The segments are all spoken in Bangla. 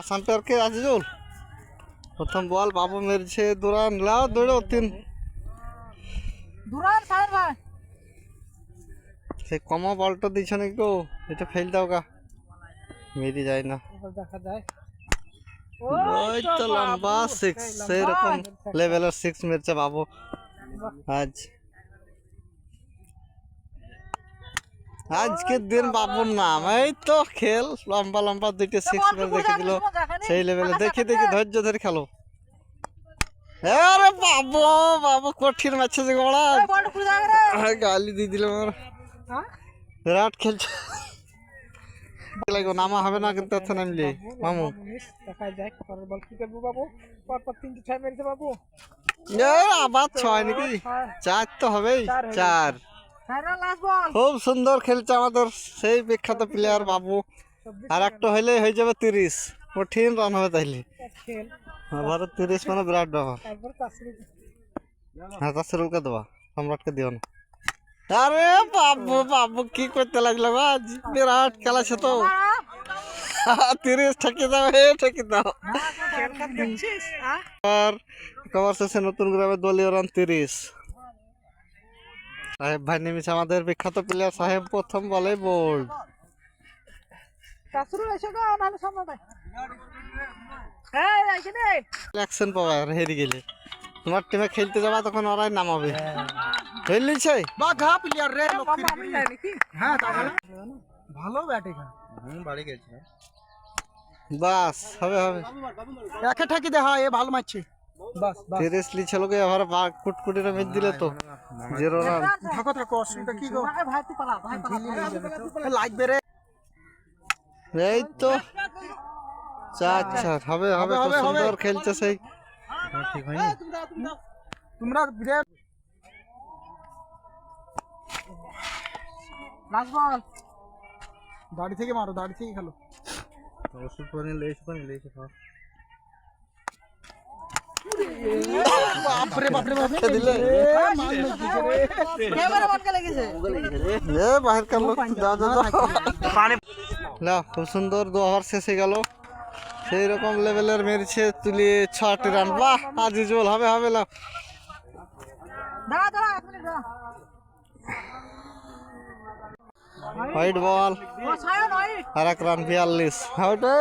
আসামটার কে আজিজুল প্রথম বল বাবু মেরেছে দুরান লাও দৌড়ো তিন দুরান সাহেব ভাই সে কমা বলটা দিছ নাকি গো এটা ফেল দাও গা মেরি যায় না দেখা যায় ওই তো লম্বা সিক্স সেরকম লেভেলের সিক্স মেরেছে বাবু আজ আজকের দিন বাবুর নাম এই তো খেল লম্বা লম্বা দুইটা সিক্স মেরে দেখে দিল সেই লেভেলে দেখে দেখে ধৈর্য ধরে খেলো আরে বাবু বাবু কঠিন ম্যাচ আছে গোড়া গালি দিয়ে দিল আমার বিরাট খেলছে লাগো নামা হবে না কিন্তু এত নামলে মামু দেখা যাক পরের বল কি করব বাবু পর তিনটে ছয় মেরেছে বাবু আবার ছয় নাকি চার তো হবেই চার লাস্ট বল খুব সুন্দর খেলছে আমাদের সেই বিখ্যাত প্লেয়ার বাবু আর একটা হইলেই হয়ে যাবে 30 কঠিন রান হবে তাইলে খেল আবার 30 মানে বিরাট ব্যাপার তারপর তাসরিফ হ্যাঁ তাসরুলকে দেবা সম্রাটকে দিও না আরে বাবু বাবু কি করতে লাগলো আজ বিরাট খেলাছে তো 30 ঠেকে দাও হে ঠেকে দাও খেল কাপ দেখছিস আর কভার শেষে নতুন গ্রামে দলীয় রান 30 সাহেব ভাই নেমেছে আমাদের বিখ্যাত প্লেয়ার সাহেব প্রথম বলে বোল্ড তাসরুল এসে গো নালে সামনে এই এইখানে অ্যাকশন পাওয়া আর হেরে গেলে তোমার টিমে খেলতে যাবা তখন ওরাই নামাবে খেললিছে বাঘা প্লেয়ার রে লক্ষ্মী আমি যাই নাকি হ্যাঁ তাহলে ভালো ব্যাটিং বাড়ি গেছে বাস হবে হবে একে ঠাকি দে হয় এ ভালো মারছে বাস বাস সিরিয়াসলি ছেলেকে এবার কুটকুটিরা মেরে দিলে তো 0 রান থাকো থাকো অসুবিধা কি গো ভাই তুই পালা ভাই পালা লাগবে রে এই তো চার চার হবে হবে খুব সুন্দর খেলছে সেই ঠিক হয়নি তোমরা বিরাট লাস্ট বল দাড়ি থেকে মারো দাড়ি থেকে খেলো ওষুধ পানি লেইছে খাও বাপরে বাপরে বাপরে দিলে ক্যামেরা বন্ধ করে গেছে এ বাহির কার লোক দাও দাও পানি না খুব সুন্দর 2 ওভার শেষ হয়ে গেল সেই রকম লেভেলের মেরেছে তুলি 6টি রান বাহ আজিজুল হবে হবে না দাঁড়া দাঁড়া 1 মিনিট দাঁড়া হোয়াইট বল ও ছায়া নয় আর 1 রান 42 ওটা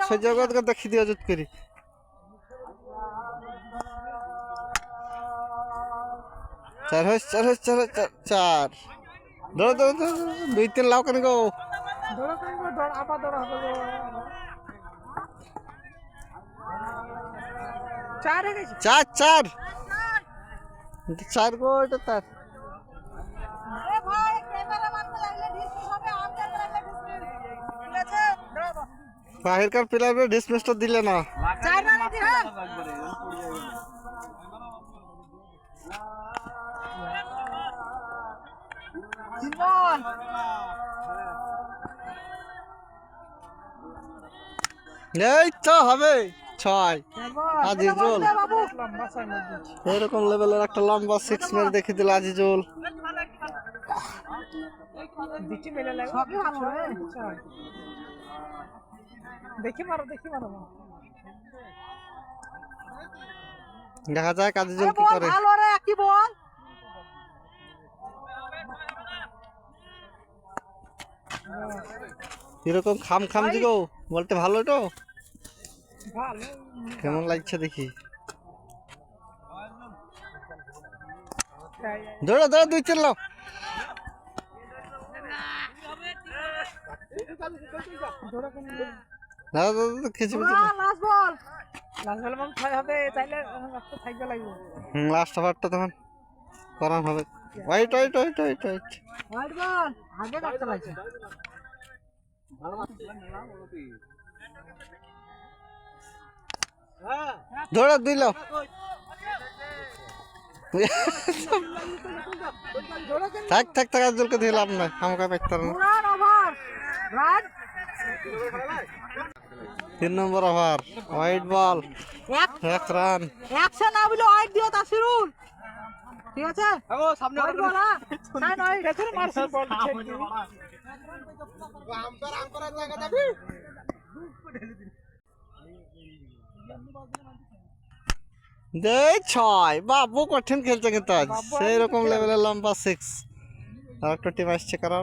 সে জগৎকে দেখি দিও জুত করি চার দৌড় দৌড় 2-3 লাও কেন গো দৌড়া করবো দৌড় আবার দৌড়া হবে চার হয়ে গেছে চার চার চার গো এটা তার আরে ভাই ক্যামেরা মারতে লাগলে ডিসমিস হবে আমটা লাগলে ডিসমিস ঠিক আছে বাহিরকার প্লেয়ারের ডিসমিসটা দিলে না চার রান দি হ্যাঁ বল এই তো হবে 6 আজিজুল বাবু লম্বা ছয় মেরে এরকম লেভেলের একটা লম্বা 6 মেরে দেখে দিল আজিজুল দিচ্ছি মেলে লাগে সবই ভালো হয় দেখি মারো দেখা যাক আজিজুল কি করে ভালো রে কি বল এরকম খাম দিগো বলতে ভালো তো ভালো কেমন লাগছে দেখি দৌড়া 2-3 লাও দাদা কিছু লাস্ট বল মানে ছয় হবে তাইলে রাস্তা থাকবে লাগবে লাস্ট ওভারটা তখন করান হবে ওয়েট হোয়াইট বল আগে কাটতে লাগছে দৌড়া 2 লাও থাক আজিজুলকে দিয়ে লাভ নাই আমাকে পেতে না রান ওভার রান 3 নম্বর over white ball 1 run action না বলে হোয়াইট দিও তাসিরুল ঠিক আছে ও সামনে বল না নয় গেছে মারছি বল আম করা জায়গা যাবি এই 6 বাবু কঠিন খেলছে কিন্তু আজ সেই রকম লেভেলের লম্বা 6 আর একটা টিম আসছে কারা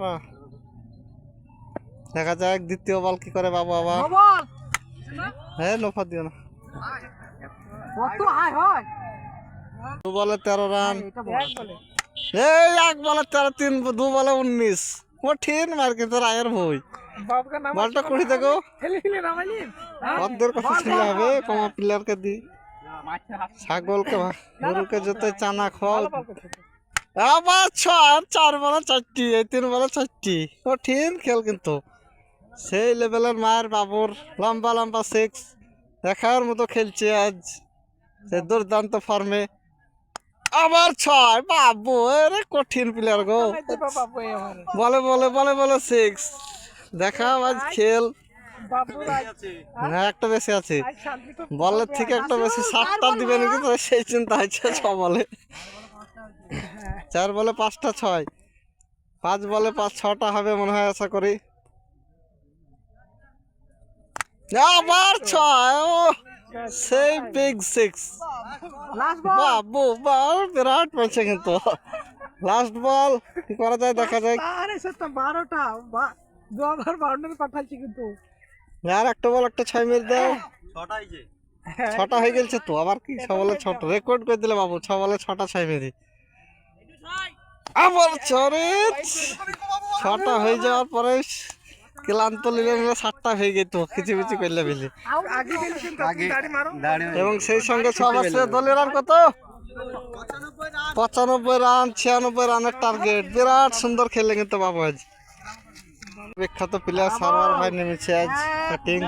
দেখা যাক দ্বিতীয় বল কি করে বাবু আবার নো বল হ্যাঁ নোফা দিও না কত হাই হয় 2 বলে 13 রান এটা বলে এই 1 বলে 13 3 2 বলে 19 কঠিন মার কিন্তু রায়ের ভই বাবুকে নাম বলটা কুড়ি দেখো খেলে খেলে নামাইলি ওদের কথা শুনলে হবে কমা প্লেয়ারকে দি ছাগলকে গরুকে যত চানা খাও আবার 4 বলে 4টি এই 3 বলে 4টি কঠিন খেল কিন্তু সেই লেভেলের মায়ের বাবুর লম্বা লম্বা 6 দেখার মতো খেলছে আজ সে দুর্দান্ত ফর্মে আবার 6 বাবু আরে কঠিন প্লেয়ার গো বাবু এবারে বলে বলে বলে বলে 6 দেখাও আজ খেল বাবু না একটা বেশি আছে আজ শান্তি তো বলের থেকে একটা বেশি 7টা দিবে নাকি তো সেই চিন্তা হচ্ছে 6 বলে 4 বলে 5টা 6 5 বলে 6টা হবে মনে হয় আশা করি আবার 6 ও সেই বিগ 6 লাস্ট বল বাবু বল বিরাট পাচ্ছে কিন্তু লাস্ট বল কি করা যায় দেখা যায় আরে সত্য 12টা দু ওভার বাউন্ডারি পাঠাচ্ছি কিন্তু আর একটা বল একটা 6 মেরে দাও 6টা হয়ে গেছে তো আবার কি 6 বলে 6টা রেকর্ড করে দিলে বাবু 6 বলে 6টা 6 মেরে আবার চরে 6টা হয়ে যাওয়ার পরে ক্লান্ত নিলে 7টা হয়ে যেত কিছু কিছু করলে বেলি আগে গেলে কিন্তু গাড়ি মারো এবং সেই সঙ্গে 6 বছরের দলের রান কত 95 রান 96 রানের টার্গেট বিরাট সুন্দর খেলে কিন্তু বাবু আজ বিখ্যাত প্লেয়ার সারওয়ার ভাই নেমেছে আজ ব্যাটিং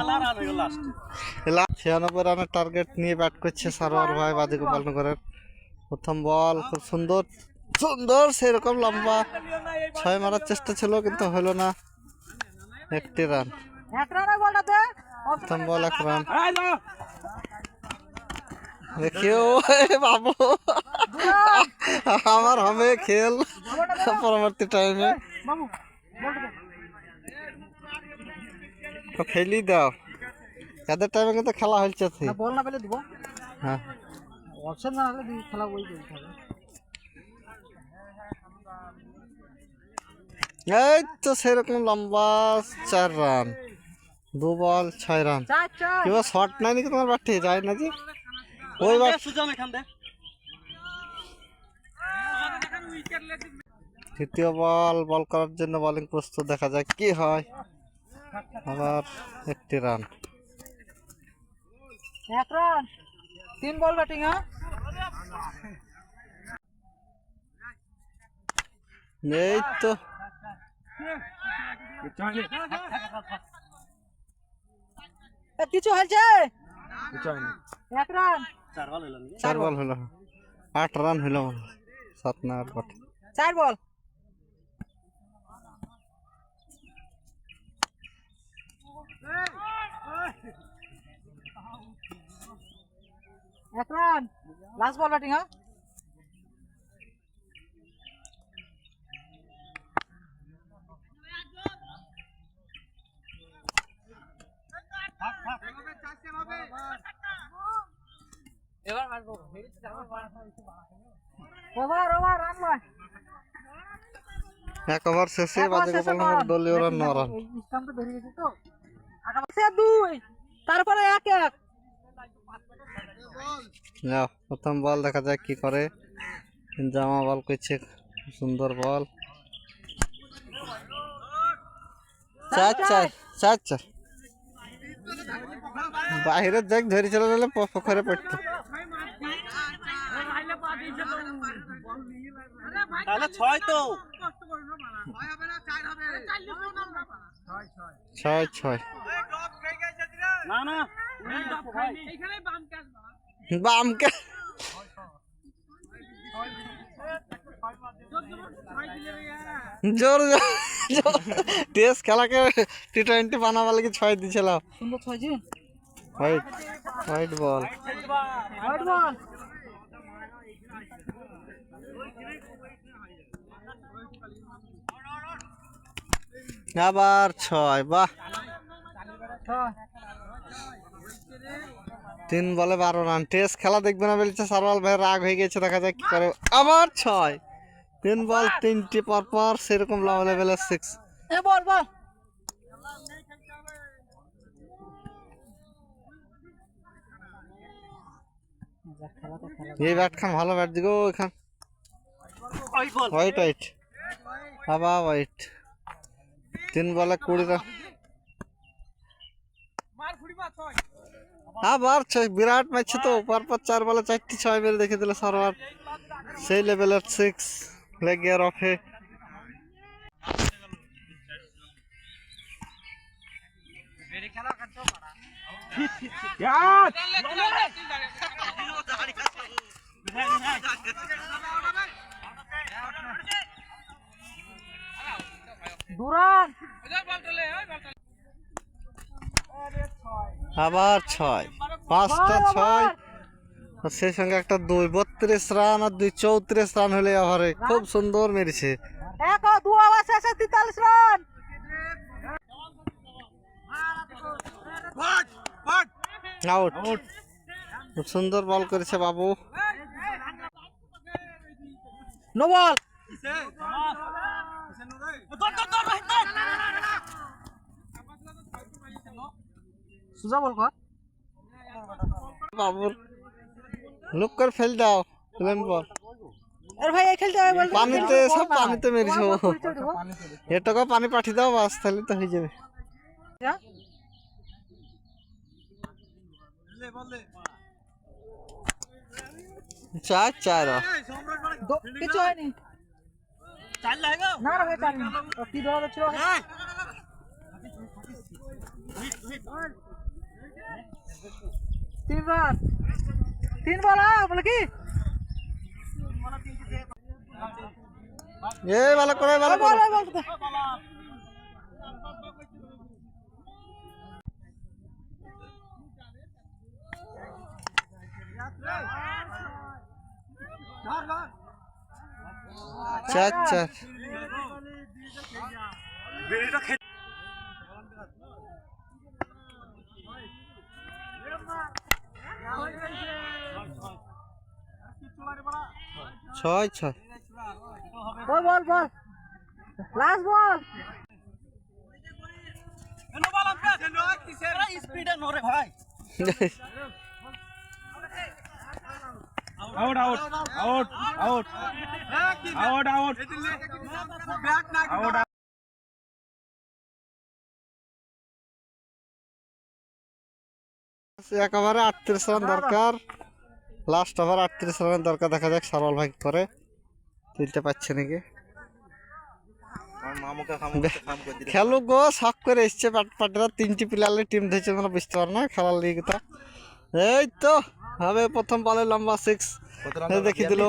96 রানের টার্গেট নিয়ে ব্যাট করছে সারওয়ার ভাই বাদী গোপালনগরের প্রথম বল খুব সুন্দর সুন্দর সেরকম লম্বা 6 মারার চেষ্টা ছিল কিন্তু হলো না 1টি রান এক রানে বলটা দে প্রথম বল 1 রান দেখিও বাবু আমার হবে খেল পরবর্তী টাইমে বাবু বলটা দে তো খেলি দাও এদের টাইমে কিন্তু খেলা হচ্ছে না বল না পেলে দিব হ্যাঁ অপশন না হলে খেলা ওই করতে হবে এই তো সেরকম লম্বা 4 রান 2 বল 6 রান চার চার এবার শর্ট নাই নাকি তোমার ব্যাটে যায় না যে ওই ব্যাট তৃতীয় বল করার জন্য বোলিং প্রস্তুত দেখা যায় কি হয় আবার 1টি রান এক রান 3 বল ব্যাটিং হ্যাঁ এই তো কিছু হয়েছে এক রান 4 বল হলো 8 রান হলো 7 না 8 বটে 4 বল এক রান লাস্ট বল ব্যাটিং হ্যাঁ এবার মারবো ওভার রান লয় 1 ওভার শেষে বাদী গোপালনগর দলীয় রান 9 রান এই স্টাম্পটা বেরিয়ে গেছে তো আগামী 2 তারপরে 1-1 যাও প্রথম বল দেখা যাক কি করে জামা বল করছে সুন্দর বল 4 বাইরে দেখ ধরে চলে গেলে পুকুরে পড়তো তাহলে 6 তো 6 না না বামকে জোর টেস্ট খেলাকে টি20 বানাবা লাগি 6 দিছিল সুন্দর 6 জি হোয়াইট বল হোয়াইট বল আবার 6 বাহ 6 3 বলে 12 রান। টেস্ট খেলা দেখবে না বলছে সারওয়াল ভাই, রাগ হয়ে গেছে, দেখা যাক কি করে। আবার 6, 3 বল 3টি পরপর সেরকম লেভেলের 6। এ বল বল এই ব্যাট খান ভালো ব্যাট দিগো এখান। হোয়াইট হোয়াইট, আবার হোয়াইট। 3 বলে 20 রান। আবার 6, বিরাট মারছে তো, পরপর 4 বলে 4টি 6 মেরে দেখে দিল সারওয়ার। সেই লেভেলের 6 লেগ গিয়ার অফে। দুরান আবার 6, 5টা 6, আর সেই সঙ্গে একটা 2, 32 রান আর 2, 34 রান হলে ওভারে। খুব সুন্দর মেরেছে। এক ও 2 ওভার শেষে 43 রান। আউট। খুব সুন্দর বল করেছে বাবু। নো বল সুজা বল কর বাবুর লুক করে ফেল দাও, প্লেন বল। আরে ভাই এই খেলতে হবে বল পানিতে, সব পানিতে মেরেছে ও। এটাকে পানি পাঠিয়ে দাও, বাস তাহলে তো হয়ে যাবে। চার 4 কিছু হয়নি না রে ভাই কি ধরা ছিল 3 রান 3 বল বলে কি এ ভালো করে, ভালো বল করে। বল 4 6 বল বল বল লাস্ট বল স্পিডে নরে ভাই। Out out out out out out out. একেবারে 38 রান দরকার, লাস্ট ওভার 38 রানের দরকার। দেখা যাক সারওয়াল ভাই করে তুলতে পারছে নাকি। খেলুক গো, শখ করে এসছে পাটরা। 3টি প্লেয়ারের টিম ধরেছে, তোমরা বুঝতে পারো না খেলার লিগটা। এই তো হবে প্রথম বলে লম্বা 6 দেখিয়ে দিল।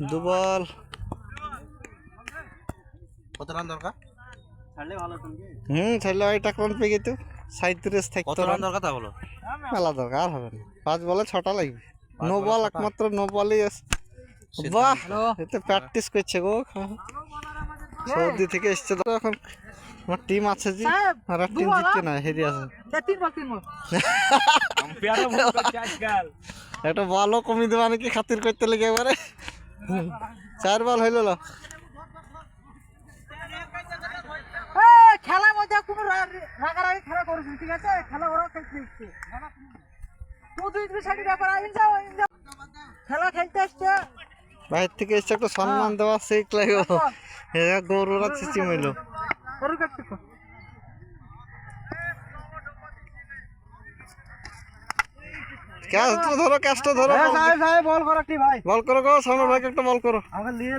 দু বল। কত রান দরকার? ছাড়লে ভালো তুমি। ছাড়লে 8 রান পেয়ে গেত। 37 থেকে কত রান দরকার তা বলো? মেলা দরকার, আর হবে না। 5 বলে 6টা লাগবে। নো বল, একমাত্র নো বলই। বাহ, এতে প্র্যাকটিস করছে গো। সৌদি থেকে এসছে তো, এখন আমার টিম আছে জি, আর টিম জিততে না হেরে আছে। 3 বল আম্পায়ারও ভুল করছে আজকাল। একটা বলও কমি দেওয়া নাকি খাতির করতে লেগে একবারে। 4 বল হইল। খেলার মধ্যে কোনো রাগারাগি খেলা করিস ঠিক আছে, খেলা ওরা খেলতে এসছে। তুই সাইডে ব্যাপার খেলা খেলতে এসছে, বাইরে থেকে এসছে, একটু সম্মান দেওয়া শিখ লাগো। গৌররা চিচি মিল ক্যাচটা ধরো, ক্যাচটা ধরো। বল করো কি ভাই, বল করো গো, সামনে ভাইকে একটা বল করো। আমাকে নিয়ে